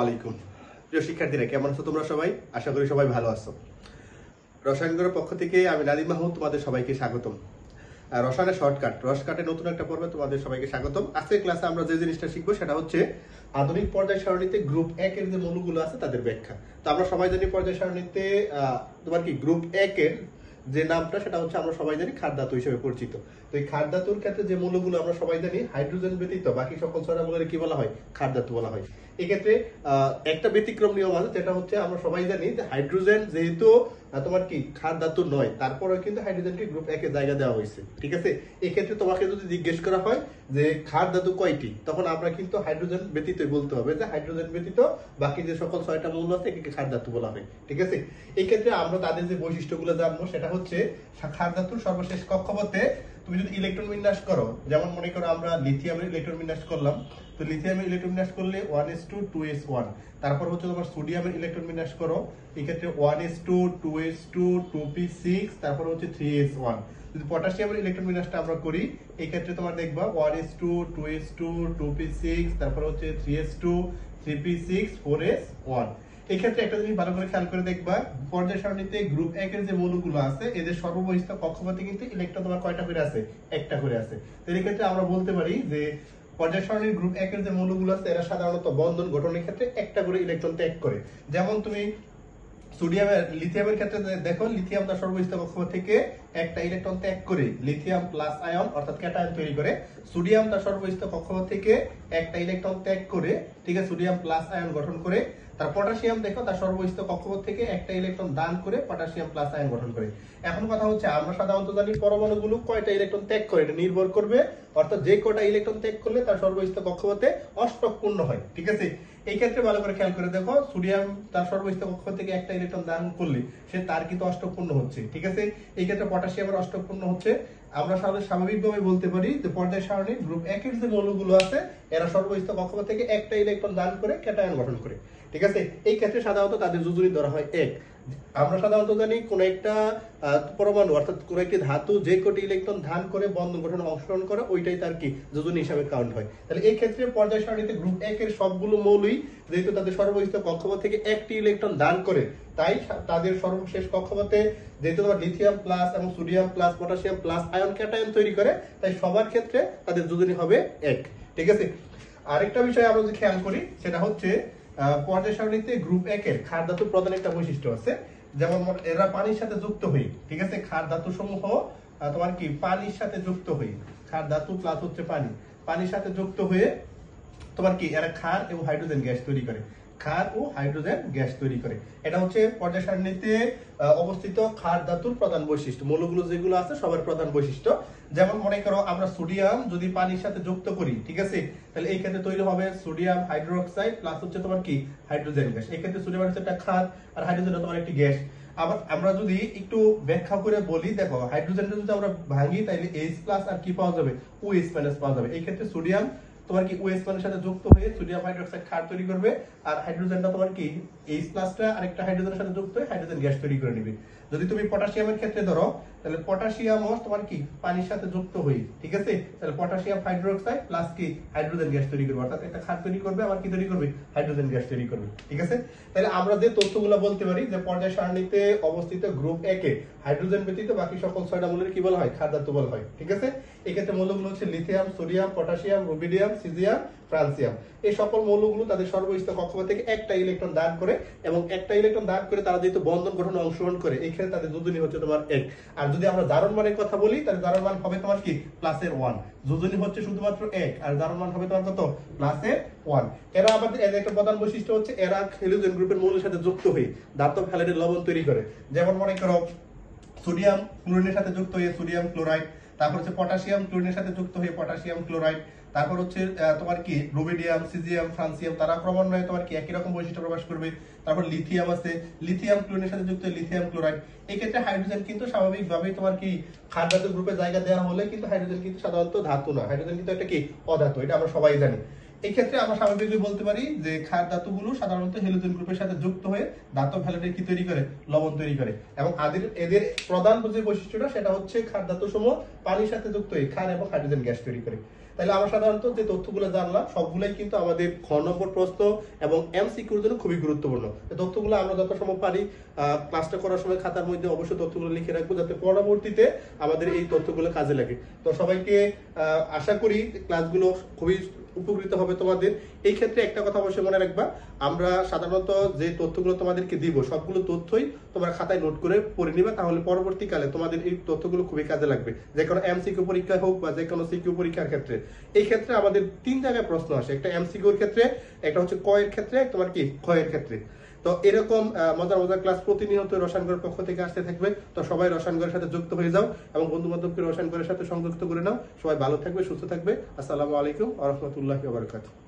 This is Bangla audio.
আলাইকুম প্রিয় শিক্ষার্থীরা, কেমন আছো তোমরা সবাই? আশা করি সবাই ভালো আছো। রসায়নের পক্ষ থেকে আমি নাদিম মাহমুদ তোমাদের সবাইকে স্বাগতম। রসায়নের রসকাটের নতুন একটা পর্বে তোমাদের সবাইকে স্বাগতম। আজকের ক্লাসে আমরা যে জিনিসটা শিখবো সেটা হচ্ছে আধুনিক পর্যায় সারণীতে গ্রুপ 1 এর যে মৌলগুলো আছে তাদের ব্যাখ্যা। তো আমরা সবাই জানি পর্যায় সারণীতে গ্রুপ 1 এর যে নামটা সেটা হচ্ছে আমরা সবাই জানি ক্ষার ধাতু হিসেবে পরিচিত। তো এই ক্ষার ধাতুর ক্ষেত্রে যে মৌলগুলো আমরা সবাই জানি হাইড্রোজেন ব্যতীত বাকি সকল ছয়টা মৌলের কি বলা হয়? ক্ষার ধাতু বলা হয়। এক্ষেত্রে একটা ব্যতিক্রম নিয়ম আছে, যেটা হচ্ছে আমরা সবাই জানি যে হাইড্রোজেন যেহেতু ক্ষার ধাতু নয়, তারপরেও কিন্তু হাইড্রোজেনকে গ্রুপ 1 এর জায়গা দেওয়া হয়েছে। ঠিক আছে, এক্ষেত্রে তোমাকে যদি জিজ্ঞেস করা হয় যে ক্ষার ধাতু কয়টি, তখন আমরা কিন্তু হাইড্রোজেন ব্যতীত বলতে হবে যে হাইড্রোজেন ব্যতীত বাকি যে সকল ছয়টা মৌল আছে একে ক্ষার ধাতু বলা হয়। ঠিক আছে, এই ক্ষেত্রে আমরা তাদের যে বৈশিষ্ট্যগুলো জানবো সেটা হচ্ছে ক্ষার ধাতুর সর্বশেষ কক্ষপথে তুমি যদি ইলেকট্রন বিন্যাস করো, যেমন মনে করো আমরা লিথিয়ামের ইলেকট্রন বিন্যাস করলাম, তো লিথিয়ামের ইলেকট্রন বিন্যাস করলে 1s2 2s1, তারপর হচ্ছে তোমার সোডিয়ামের ইলেকট্রন বিন্যাস করো, এই ক্ষেত্রে 1s2 2s2 2p6, তারপর হচ্ছে 3s1। যদি পটাশিয়ামের ইলেকট্রন বিন্যাসটা আমরা করি, এই ক্ষেত্রে তোমার দেখবা 1s2 2s2 2p6, তারপর হচ্ছে 3s2 3p6 4s1। এই ক্ষেত্রে একটা জিনিস ভালো করে খেয়াল করে দেখবা, পর্যায় সারণীতে গ্রুপ 1 এর যে মৌলগুলো আছে এদের সর্ববহিষ্ঠ কক্ষপথে কিন্তু ইলেকট্রন তোমার কয়টা করে আছে? একটা করে আছে। তো এই ক্ষেত্রে আমরা বলতে পারি যে পর্যায় সারণীর গ্রুপ 1 এর যে মৌলগুলো আছে এরা সাধারণত বন্ধন গঠনের ক্ষেত্রে একটা করে ইলেকট্রন ত্যাগ করে। যেমন তুমি লিথিয়ামের ক্ষেত্রে দেখো, লিথিয়াম তার সর্ববহিষ্ঠ কক্ষপথ থেকে একটা ইলেকট্রন ত্যাগ করে লিথিয়াম প্লাস আয়ন অর্থাৎ ক্যাটায়ন তৈরি করে। সোডিয়াম তার সর্ববহিষ্ঠ কক্ষপথ থেকে একটা ইলেকট্রন ত্যাগ করে, ঠিক আছে, সোডিয়াম প্লাস আয়ন গঠন করে। তার পটাশিয়াম দেখো তার সর্ববহিষ্ঠ কক্ষপথ থেকে একটা ইলেকট্রন দান করে পটাশিয়াম প্লাস আয়ন গঠন করে। এখন কথা হচ্ছে আমরা সাধারণত জানি পরমাণুগুলো কয়টা ইলেকট্রন ত্যাগ করে এটা নির্ভর করবে, অর্থাৎ যে কয়টা ইলেকট্রন ত্যাগ করলে তার সর্ববহিষ্ঠ কক্ষপথে অষ্টক পূর্ণ হয়। ঠিক আছে, এই ক্ষেত্রে ভালো করে খেয়াল করে দেখো, সোডিয়াম তার সর্ববহিষ্ঠ কক্ষপথ থেকে একটা ইলেকট্রন দান করলে সে তার কিন্তু অষ্টক পূর্ণ হচ্ছে। ঠিক আছে, এই ক্ষেত্রে পটাশিয়ামের অষ্টক পূর্ণ হচ্ছে। আমরা স্বাভাবিকভাবে বলতে পারি যে পর্যায় সারণীর গ্রুপ 1 এর যে মৌলগুলো আছে এরা সর্ববহিষ্ঠ কক্ষপথ থেকে একটা ইলেকট্রন দান করে ক্যাটায়ন গঠন করে। ঠিক আছে, এই ক্ষেত্রে সাধারণত তাদের যোজনী ধরা হয় 1। আমরা সাধারণত জানি কোন একটা পরমাণু অর্থাৎ কোন একটি ধাতু যে কোটি ইলেকট্রন দান করে বন্ধন গঠনে অংশগ্রহণ করে ওইটাই তার কি যোজনী হিসাবে কাউন্ট হয়। তাহলে এই ক্ষেত্রে পর্যায় সারণীতে গ্রুপ 1 এর সবগুলো মৌলই যেহেতু তাদের সর্ববহিষ্ঠ কক্ষপথ থেকে একটি ইলেকট্রন দান করে, তাই তাদের সর্বশেষ কক্ষপথে যেহেতু তোমার লিথিয়াম প্লাস এবং sodium plus potassium plus ion cation তৈরি করে, তাই সবার ক্ষেত্রে তাদের যোজনী হবে 1। ঠিক আছে, আরেকটা বিষয় আমরা যদি খেয়াল করি সেটা হচ্ছে পর্যায় সারণীতে গ্রুপ 1 এর ক্ষার ধাতু প্রধান একটা বৈশিষ্ট্য আছে, যেমন এরা পানির সাথে যুক্ত হই। ঠিক আছে, ক্ষার ধাতু সমূহ তোমার কি পানির সাথে যুক্ত হই, ক্ষার ধাতু প্লাস হচ্ছে পানির সাথে যুক্ত হয়ে তোমার কি এরা ক্ষার এবং হাইড্রোজেন গ্যাস তৈরি করে, ক্ষার ও হাইড্রোজেন গ্যাস তৈরি করে। এটা হচ্ছে পর্যায় সারণীতে অবস্থিত ক্ষার ধাতুর প্রধান বৈশিষ্ট্য, মৌলগুলো যেগুলো আছে সবার প্রধান বৈশিষ্ট্য। যেমন মনে করো আমরা সোডিয়াম যদি পানির সাথে যুক্ত করি, ঠিক আছে, তাহলে এই ক্ষেত্রে তৈরি হবে সোডিয়াম হাইড্রোক্সাইড প্লাস হচ্ছে তোমার কি হাইড্রোজেন গ্যাস। এই ক্ষেত্রে সোডিয়াম হচ্ছে একটা ক্ষার আর হাইড্রোজেন তোমার একটি গ্যাস। আবার আমরা যদি একটু ব্যাখ্যা করে বলি, দেখো হাইড্রোজেনটা যদি আমরা ভাঙি তাহলে H+ আর কি পাওয়া যাবে? OH- পাওয়া যাবে। এই ক্ষেত্রে সোডিয়াম তোমার কি OH- এর সাথে যুক্ত হয়ে সোডিয়াম হাইড্রোক্সাইড ক্ষার তৈরি করবে, আর হাইড্রোজেনটা তোমার কি H+টা আরেকটা হাইড্রোজেনের সাথে যুক্ত হয়ে হাইড্রোজেন গ্যাস তৈরি করে নেবে। যদি তুমি পটাশিয়ামের ক্ষেত্রে ধরো, তাহলে পটাশিয়ামও তোমার কি পানির সাথে যুক্ত হই, ঠিক আছে, তাহলে পটাশিয়াম হাইড্রোক্সাইড প্লাস কি হাইড্রোজেন গ্যাস তৈরি করবে, অর্থাৎ একটা ক্ষার তৈরি করবে আবার কি তৈরি করবে? হাইড্রোজেন গ্যাস তৈরি করবে। ঠিক আছে, তাহলে আমরা যে তথ্যগুলো বলতে পারি যে পর্যায় সারণীতে অবস্থিত গ্রুপ 1 এ হাইড্রোজেন ব্যতীত বাকি সকল ছয়টা মৌলের কি বলা হয়? ক্ষার ধাতু বলা হয়। ঠিক আছে, এই ক্ষেত্রে মৌলগুলো হচ্ছে lithium, sodium, potassium, rubidium, caesium, francium. এই সকল মৌলগুলো তাদের সর্ববহিষ্ঠ কক্ষপথ থেকে একটা ইলেকট্রন দান করে, এবং একটা ইলেকট্রন দান করে তারা যেহেতু বন্ধন গঠনে অংশগ্রহণ করে, এই ক্ষেত্রে তাদের যোজনী হচ্ছে তোমার 1। আর যদি আমরা জারণ মানের কথা বলি তাহলে জারণ মান হবে তোমার কি প্লাসের 1, যোজনী হচ্ছে শুধুমাত্র 1 আর জারণ মান হবে তোমার কত? প্লাসের 1। এরা আবার এর একটা প্রধান বৈশিষ্ট্য হচ্ছে এরা হ্যালোজেন গ্রুপের মৌলের সাথে যুক্ত হয়ে ধাতব হ্যালাইডের লবণ তৈরি করে। যেমন মনে করো সোডিয়াম ক্লোরিনের সাথে যুক্ত হয়ে সোডিয়াম ক্লোরাইড, তারপর হচ্ছে পটাশিয়াম ক্লোরিনের সাথে যুক্ত হয়ে পটাশিয়াম ক্লোরাইড, তারপর হচ্ছে তোমার কি রুবিডিয়াম, সিজিয়াম, ফ্রান্সিয়াম, তারা ক্রমান্বয়ে তোমার কি একই রকম বৈশিষ্ট্য প্রকাশ করবে। তারপর লিথিয়াম আছে, লিথিয়াম ক্লোরিনের সাথে যুক্ত লিথিয়াম ক্লোরাইড। এই ক্ষেত্রে হাইড্রোজেন কিন্তু স্বাভাবিকভাবেই তোমার কি ক্ষার ধাতুর গ্রুপে জায়গা দেওয়া হলে কিন্তু হাইড্রোজেন কিন্তু সাধারণত ধাতু না, হাইড্রোজেন কিন্তু একটা কি অধাতু, এটা আমরা সবাই জানি। এই ক্ষেত্রে আমরা স্বাভাবিকভাবে বলতে পারি যে ক্ষার ধাতুগুলো সাধারণত হ্যালোজেন গ্রুপের সাথে যুক্ত হয়ে ধাতব হ্যালাইডে কি তৈরি করে? লবণ তৈরি করে। এবং এদের প্রধান যে বৈশিষ্ট্যটা সেটা হচ্ছে ক্ষার ধাতু সমূহ পানির সাথে যুক্ত হয়ে ক্ষার এবং হাইড্রোজেন গ্যাস তৈরি করে। তাহলে আমরা সাধারণত যে তথ্যগুলো জানলাম সবগুলাই কিন্তু আমাদের খ নম্বর প্রশ্ন এবং এমসিকিউর জন্য খুবই গুরুত্বপূর্ণ। তথ্যগুলো আমরা যত সময় পারি ক্লাসটা করার সময় খাতার মধ্যে অবশ্যই তথ্যগুলো লিখে রাখবো, যাতে পরবর্তীতে আমাদের এই তথ্যগুলো কাজে লাগে। তো সবাইকে আশা করি ক্লাসগুলো খুবই উপকৃত হবে তোমাদের। এই ক্ষেত্রে একটা কথা অবশ্যই মনে রাখবা, আমরা সাধারণত যে তথ্যগুলো তোমাদেরকে দিব সবগুলো তথ্যই তোমরা খাতায় নোট করে পড়ে নিবা, তাহলে পরবর্তীকালে তোমাদের এই তথ্যগুলো খুবই কাজে লাগবে। যে কোনো এমসিকিউ পরীক্ষা হোক বা যে কোনো সিকিউ পরীক্ষার ক্ষেত্রে এই ক্ষেত্রে আমাদের 3 জায়গায় প্রশ্ন আসে, একটা এমসিকিউর ক্ষেত্রে, একটা হচ্ছে ক এর ক্ষেত্রে, তোমার কি খ এর ক্ষেত্রে। তো এরকম মজার মজার ক্লাস প্রতিনিয়ত রসায়নগরের পক্ষ থেকে আসতে থাকবে। তো সবাই রসায়নগরের সাথে যুক্ত হয়ে যাও এবং বন্ধু বান্ধবকে রসায়নগরের সাথে সংযুক্ত করে নাও। সবাই ভালো থাকবে, সুস্থ থাকবে। আসসালামু আলাইকুম ওয়া রাহমাতুল্লাহি ওয়া বারাকাতুহু।